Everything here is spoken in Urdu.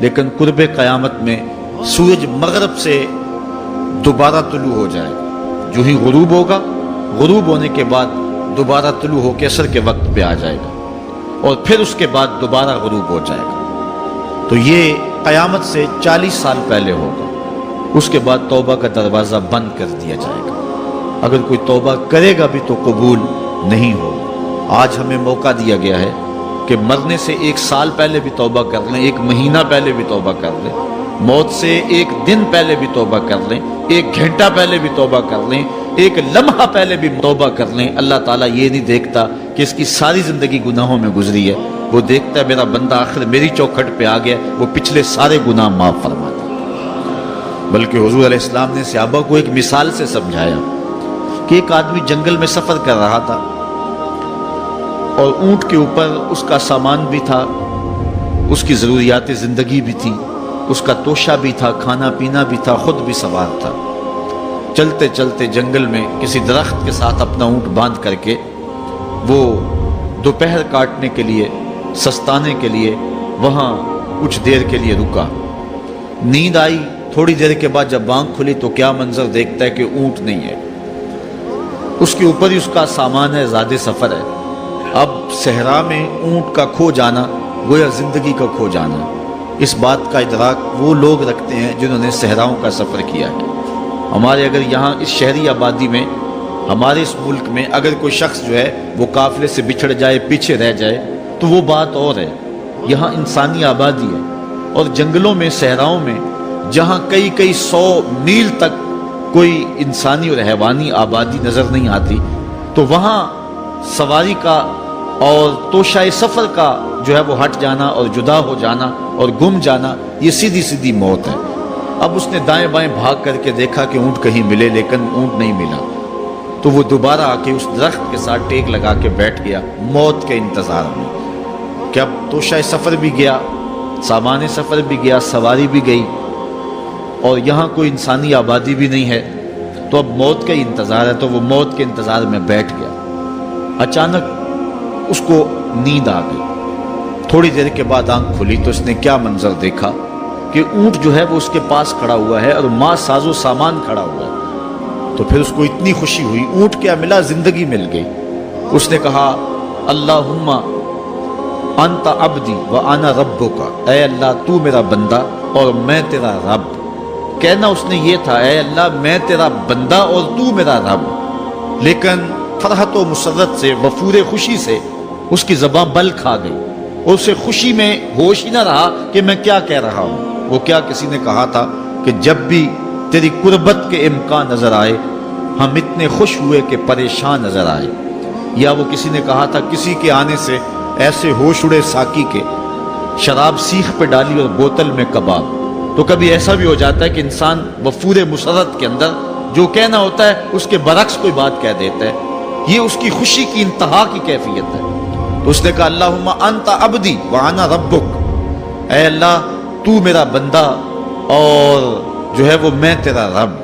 لیکن قرب قیامت میں سورج مغرب سے دوبارہ طلوع ہو جائے گا، جو ہی غروب ہوگا، غروب ہونے کے بعد دوبارہ طلوع ہو کے عصر کے وقت پہ آ جائے گا، اور پھر اس کے بعد دوبارہ غروب ہو جائے گا۔ تو یہ قیامت سے 40 سال پہلے ہوگا۔ اس کے بعد توبہ کا دروازہ بند کر دیا جائے گا۔ اگر کوئی توبہ کرے گا بھی تو قبول نہیں ہوگا۔ آج ہمیں موقع دیا گیا ہے کہ مرنے سے 1 سال پہلے بھی توبہ کر لیں، 1 مہینہ پہلے بھی توبہ کر لیں، موت سے 1 دن پہلے بھی توبہ کر لیں، 1 گھنٹہ پہلے بھی توبہ کر لیں، 1 لمحہ پہلے بھی توبہ کر لیں۔ اللہ تعالیٰ یہ نہیں دیکھتا کہ اس کی ساری زندگی گناہوں میں گزری ہے، وہ دیکھتا ہے میرا بندہ آخر میری چوکھٹ پہ آ گیا، وہ پچھلے سارے گناہ معاف فرما دے۔ بلکہ حضور علیہ السلام نے صحابہ کو ایک مثال سے سمجھایا کہ ایک آدمی جنگل میں سفر کر رہا تھا، اور اونٹ کے اوپر اس کا سامان بھی تھا، اس کی ضروریات زندگی بھی تھی، اس کا توشہ بھی تھا، کھانا پینا بھی تھا، خود بھی سوار تھا۔ چلتے چلتے جنگل میں کسی درخت کے ساتھ اپنا اونٹ باندھ کر کے وہ دوپہر کاٹنے کے لیے، سستانے کے لیے وہاں کچھ دیر کے لیے رکا۔ نیند آئی، تھوڑی دیر کے بعد جب آنکھ کھلی تو کیا منظر دیکھتا ہے کہ اونٹ نہیں ہے، اس کے اوپر ہی اس کا سامان ہے، زیادہ سفر ہے۔ اب صحرا میں اونٹ کا کھو جانا گویا زندگی کا کھو جانا۔ اس بات کا ادراک وہ لوگ رکھتے ہیں جنہوں نے صحراؤں کا سفر کیا ہے۔ ہمارے اگر یہاں اس شہری آبادی میں، ہمارے اس ملک میں اگر کوئی شخص جو ہے وہ قافلے سے بچھڑ جائے، پیچھے رہ جائے تو وہ بات اور ہے۔ یہاں انسانی آبادی ہے، اور جنگلوں میں، صحراؤں میں جہاں کئی کئی 100 میل تک کوئی انسانی اور حیوانی آبادی نظر نہیں آتی، تو وہاں سواری کا اور توشہ سفر کا جو ہے وہ ہٹ جانا اور جدا ہو جانا اور گم جانا، یہ سیدھی سیدھی موت ہے۔ اب اس نے دائیں بائیں بھاگ کر کے دیکھا کہ اونٹ کہیں ملے، لیکن اونٹ نہیں ملا، تو وہ دوبارہ آ کے اس درخت کے ساتھ ٹیک لگا کے بیٹھ گیا موت کے انتظار میں کہ اب توشہ سفر بھی گیا، سامان سفر بھی گیا، سواری بھی گئی، اور یہاں کوئی انسانی آبادی بھی نہیں ہے، تو اب موت کا ہی انتظار ہے۔ تو وہ موت کے انتظار میں بیٹھ گیا۔ اچانک اس کو نیند آ گئی، تھوڑی دیر کے بعد آنکھ کھلی تو اس نے کیا منظر دیکھا کہ اونٹ جو ہے وہ اس کے پاس کھڑا ہوا ہے اور ماں ساز و سامان کھڑا ہوا ہے۔ تو پھر اس کو اتنی خوشی ہوئی، اونٹ کیا ملا، زندگی مل گئی۔ اس نے کہا اللہم انت عبدی وانا ربک، اے اللہ تو میرا بندہ اور میں تیرا رب۔ کہنا اس نے یہ تھا اے اللہ میں تیرا بندہ اور تو میرا رب، لیکن فرحت و مسرت سے، وفور خوشی سے اس کی زبان بل کھا گئی، اور اسے خوشی میں ہوش ہی نہ رہا کہ میں کیا کہہ رہا ہوں۔ وہ کیا کسی نے کہا تھا کہ جب بھی تیری قربت کے امکان نظر آئے ہم اتنے خوش ہوئے کہ پریشان نظر آئے، یا وہ کسی نے کہا تھا کسی کے آنے سے ایسے ہوش اڑے ساقی کے، شراب سیخ پہ ڈالی اور بوتل میں کباب۔ تو کبھی ایسا بھی ہو جاتا ہے کہ انسان وفور مسرت کے اندر جو کہنا ہوتا ہے اس کے برعکس کوئی بات کہہ دیتا ہے، یہ اس کی خوشی کی انتہا کی کیفیت ہے۔ تو اس نے کہا اللہم انت عبدی وانا ربک، اے اللہ تو میرا بندہ اور جو ہے وہ میں تیرا رب۔